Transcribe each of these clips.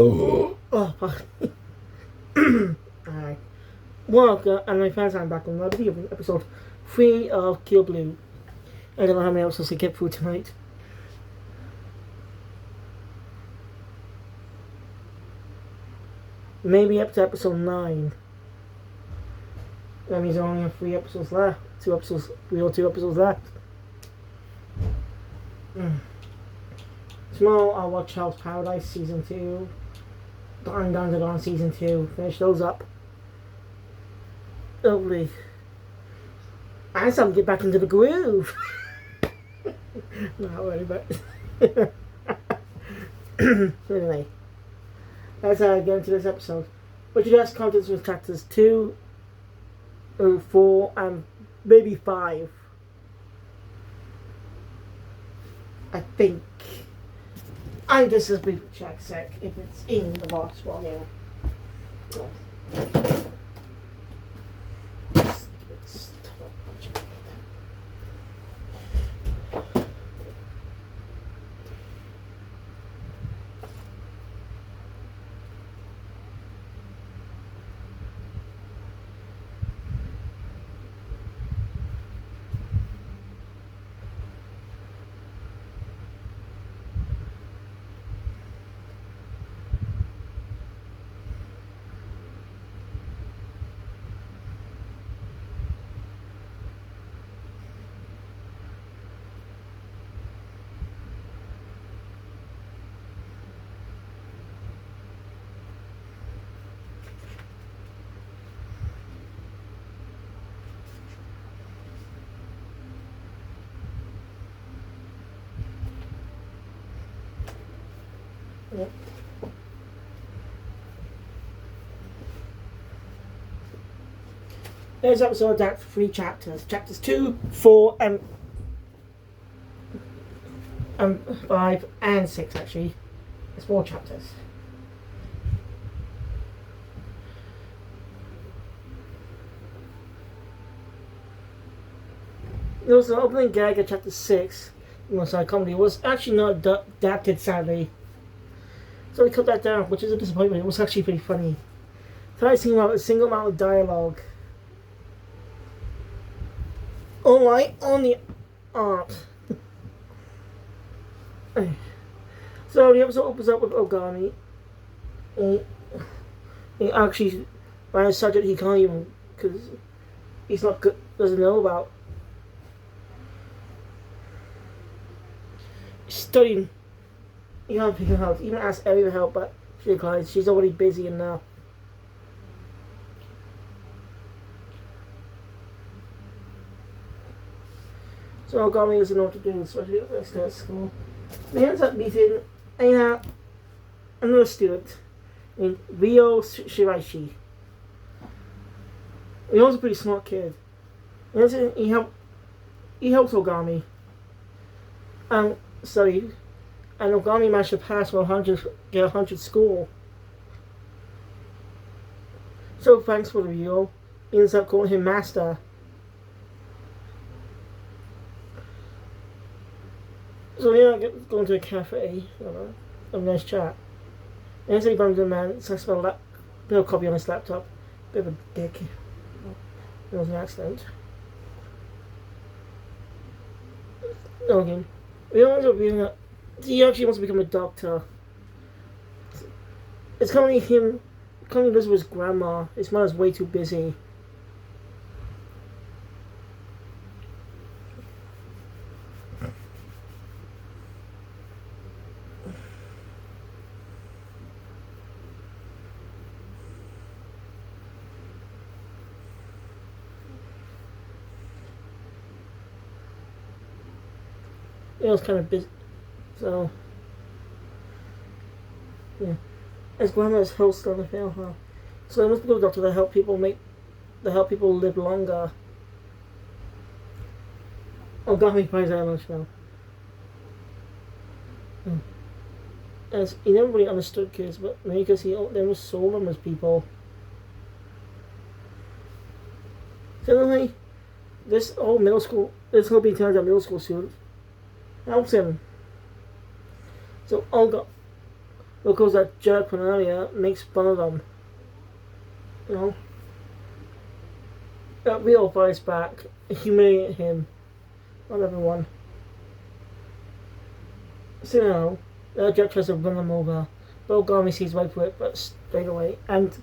Oh, fuck. Alright. Welcome, and my fans, I'm back on another video, episode 3 of Kill Blue. I don't know how many episodes to get through tonight. Maybe up to episode 9. That means I only have 3 episodes left. 2 episodes, 3 or 2 episodes left. Tomorrow I'll watch Hell's Paradise Season 2. Darn Guns are on Season 2. Finish those up. Hopefully. And some get back into the groove. Not really, but anyway. Let's get into this episode. But you guys contents with chapters 2, 4, and maybe 5. I think. I just a brief check sec if it's in the box while here. Yep. There's episode that 3 chapters. Chapters 2, 4, and 5 and 6 actually. It's 4 chapters. There was the opening gag at chapter 6. Comedy was actually not adapted, sadly. So we cut that down, which is a disappointment. It was actually pretty funny. Try seeing about a single amount of dialogue. Alright, on the art. So the episode opens up with Ogami. He actually, by a subject he can't even, because he's not good, doesn't know about. Studying. You can't pick her help. Even ask Ellie for help, but she declines. She's already busy enough. So Ogami doesn't know what to do, especially at the at school. He ends up meeting another student named Ryo Shiraishi. Ryo's a pretty smart kid. He helps Ogami study. And Ogami managed to pass 100 school. So thanks for the Ryo. He ends up calling him Master. So going to a cafe, a nice chat. And so he bumped into a man, so I smelled a bit of copy on his laptop. Bit of a dick. It was an accident. Okay. We ends up reading that. He actually wants to become a doctor. It's currently him. Currently lives with his grandma. His mother's way too busy. It was kind of busy. So, yeah. His grandma's health starting to fail her. So he must go to a doctor to help people live longer. Ogami finds out much now. As he never really understood kids, but maybe because he never saw them as people. Suddenly, this whole being turned out middle school student helps him. So Because that jerk from earlier makes fun of them. You know? That real fights back, humiliate him. Not everyone. So, you know, the jerk tries to run them over. But Ogami sees right through it, but straight away. And,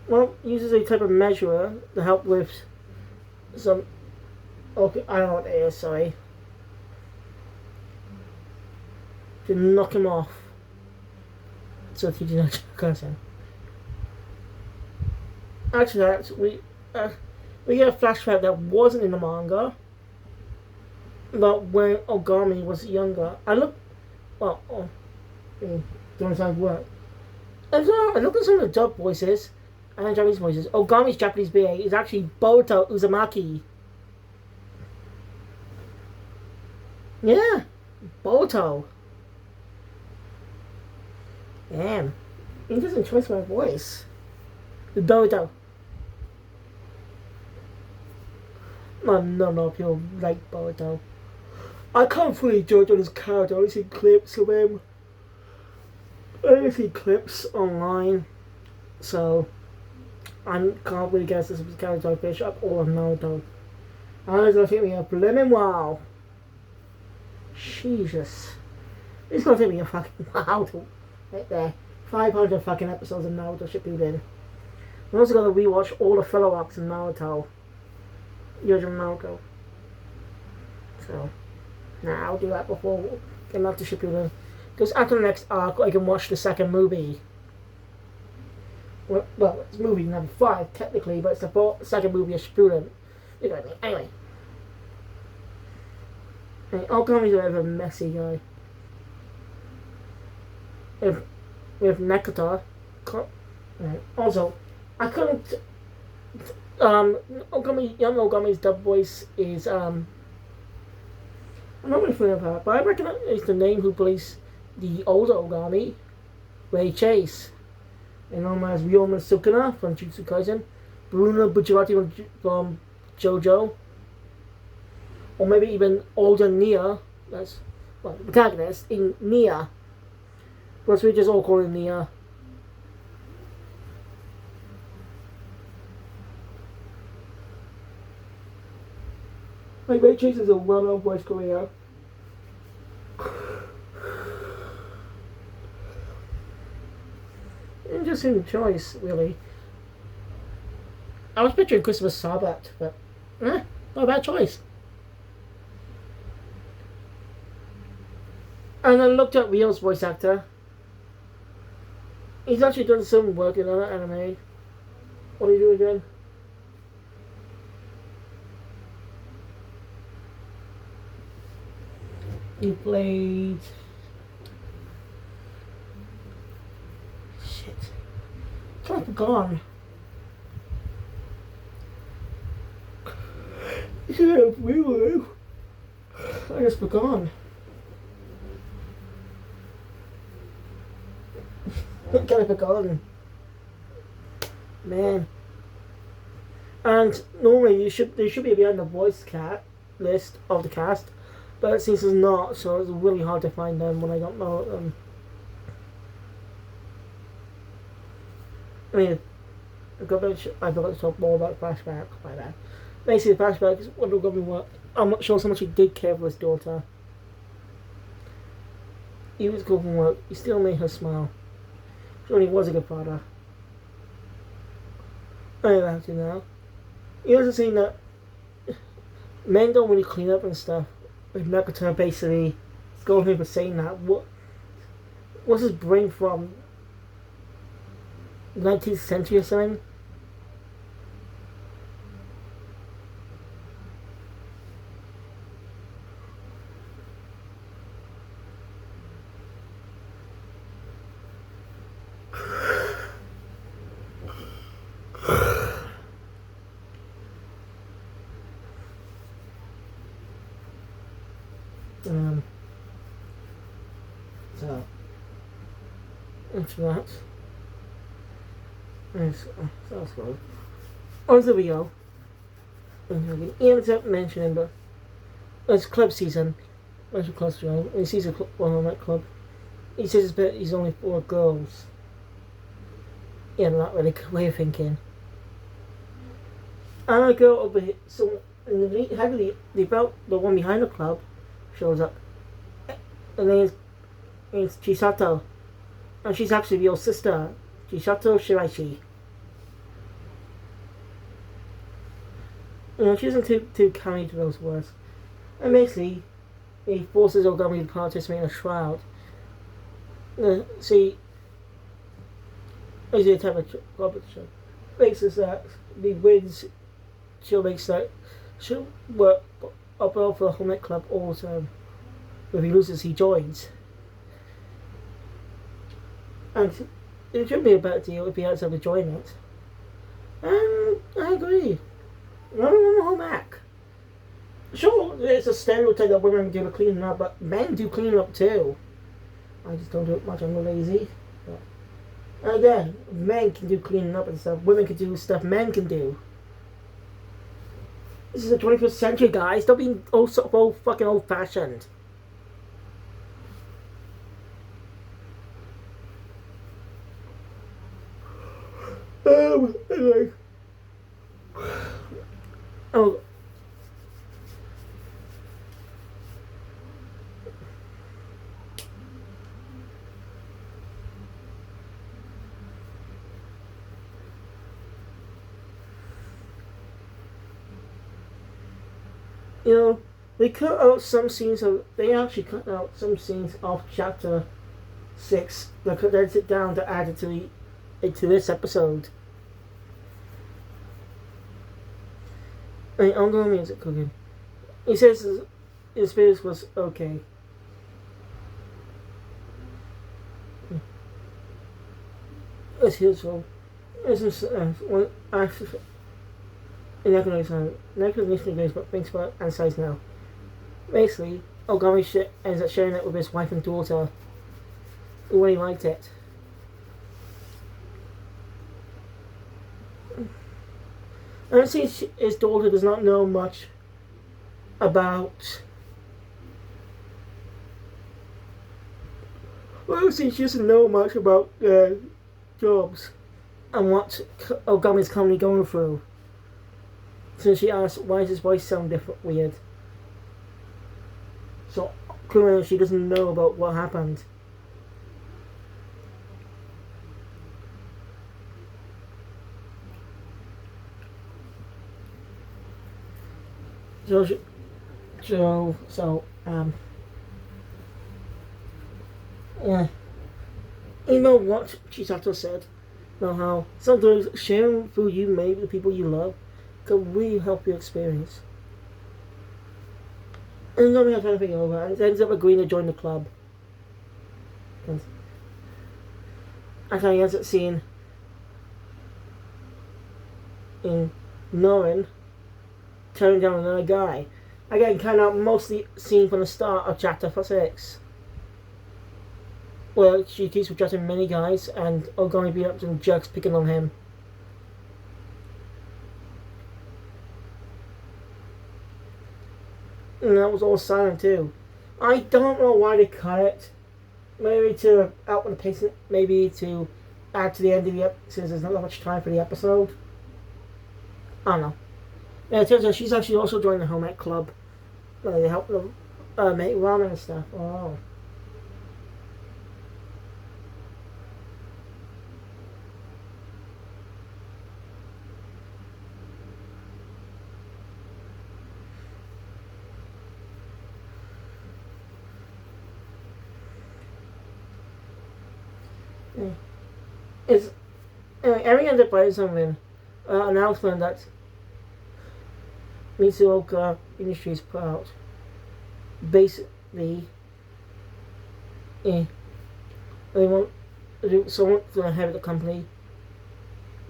well, uses a type of measurer to help with some. Okay, I don't know what it is, sorry. To knock him off. So he did not cursing. Actually, we get a flashback that wasn't in the manga about when Ogami was younger. I looked doing some work. I looked at some of the dub voices and Japanese voices. Ogami's Japanese BA is actually Boruto Uzumaki. Yeah, Boruto. Damn, interesting choice for my voice. The Boruto. No, people like Boruto. I can't fully judge on his character. I only see clips of him. I only see clips online, so I can't really guess this character I fish up all of Naruto. And it's gonna take me a blimmin' while. Jesus. It's gonna take me a fucking while to get there. 500 fucking episodes of Naruto Shippuden. I'm also gonna rewatch all the fellow arcs in Naruto. Original Naruto. So, nah, I'll do that before getting back to Shippuden. Because after the next arc, I can watch the second movie. Well, it's movie number 5, technically, but it's the second movie of Shippuden. You know what I mean? Anyway. Ogami's a bit of a messy guy. With Nekata. Also, I couldn't. Young Ogami's dub voice is I'm not really familiar with her, but I recognize the name who plays the older Ogami, Ray Chase, and known as Ryoma Sukuna from Jujutsu Kaisen, Bruno Bucciarati from JoJo, or maybe even older Nia, that's the protagonist in Nia, but we just all call him Nia. Like Ray Chase is a well-known voice career. Interesting choice, really. I was picturing Christopher Sabat, but not a bad choice. And I looked at Rio's voice actor. He's actually done some work in other anime. What do you do again? He played. Shit. Kind of gone. Yeah, we were. I just forgot. Kind of forgotten. Man. And normally they should be behind the voice list of the cast. But it seems it's not, so it's really hard to find them when I don't know them. I mean, I forgot to talk more about flashback. My bad. Basically, the flashback is what Ogami was. I'm not sure how much he did care for his daughter. He was good from work. He still made her smile. Sure, he was a good father. I don't have to now. He also seen that men don't really clean up and stuff. With Nekata basically scolding him for saying that. What's his brain from? 19th century or something? So into that. So that's good. On to the video. He ends up mentioning that it's club season. Where's the club season? He sees a club on that club. he says he's only for girls. Yeah, not really good way of thinking. And a girl over here, so in the belt, the one behind the club shows up. Her name is Chisato. And she's actually your sister, Chisato Shiraishi. You know, she doesn't too carry to those words. And basically, he forces Ogami to participate in a shroud. See, as the type of Robert show, makes us that the wins, she'll make that she'll work up for the Helmet Club all the time. If he loses, he joins. And it should be a better deal if he has ever joined it. And I agree. No home back. Sure, it's a stereotype that women do the cleaning up, but men do cleaning up too. I just don't do it much, I'm lazy. But again, men can do cleaning up and stuff, women can do stuff men can do. This is the 21st century, guys. Don't be so fucking old fashioned. Anyway. Oh. You know, they cut out some scenes of. They actually cut out some scenes of chapter 6. They cut it down to add it to this episode. Ongoing music cooking. He says his experience was okay. It's his fault. It's just one actually. Negative games, but thinks about and says now. Basically, Ogami ends up sharing it with his wife and daughter, who really liked it. And it seems his daughter does not know much about. Well, see, she doesn't know much about jobs and what Ogami's currently going through. So she asks, why does his voice sound different, weird? So clearly she doesn't know about what happened. So yeah. You know what Chisato said about how sometimes sharing food you made with the people you love can really help your experience. And nobody has anything over, and ends up agreeing to join the club. And he ends up seeing in Norin turning down another guy. Again, kind of mostly seen from the start of chapter 6. Where she keeps rejecting many guys and Ogami being up some jerks picking on him. And that was all silent too. I don't know why they cut it. Maybe to out with the pacing, maybe to add to the end of the episode since there's not that much time for the episode. I don't know. Yeah, it turns out she's actually also joined the Home Ec Club. They help them make ramen and stuff. Oh. It's every enterprise something announcement that Mitsuoka Industries put out. Basically, they want someone to inherit the company.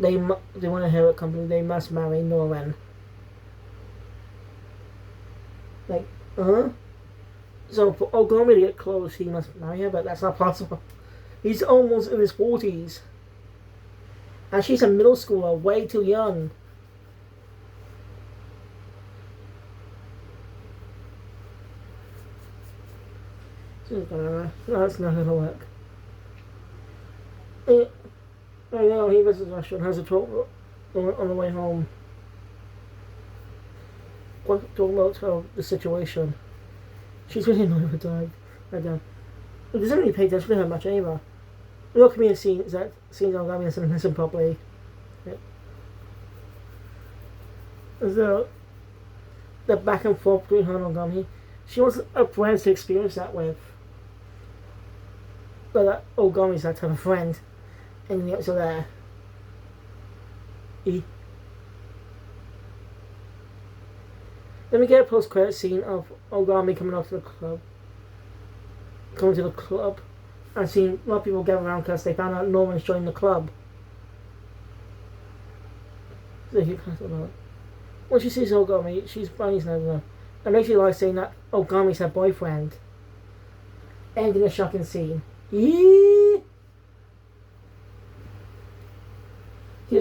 They want to inherit the company. They must marry Noren. Like, So for Ogami to get close, he must marry her, but that's not possible. He's almost in his 40s. And she's a middle schooler, way too young. No, it's not gonna work. I know he visits Russia and has a talk on the way home. Talking about the situation. She's really annoyed with Dad. It doesn't really pay attention to her much either. Look at me and scenes Ogami and listen properly. Yeah. The back and forth between her and Ogami. She wants a friend to experience that with. But Ogami's that type of friend. And the episode there. Then we get a post-credit scene of Ogami coming to the club, and seeing a lot of people gather around because they found out Norman's joined the club. So he kind of when she sees Ogami, she's funny and basically like saying that Ogami's her boyfriend. Ending a shocking scene. Here's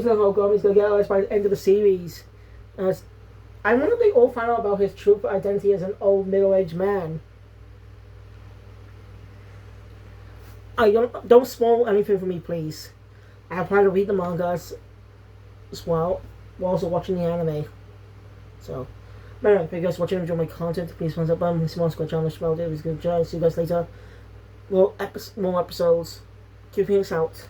how Ogami's gonna get out by the end of the series. I wonder if they all find out about his true identity as an old middle-aged man. I don't spoil anything for me, please. I plan to read the mangas as well, while also watching the anime. So, anyway, if you guys watching and enjoy my content, please thumbs up button, subscribe to the channel, it was good job. See you guys later. More episodes. Keep us out.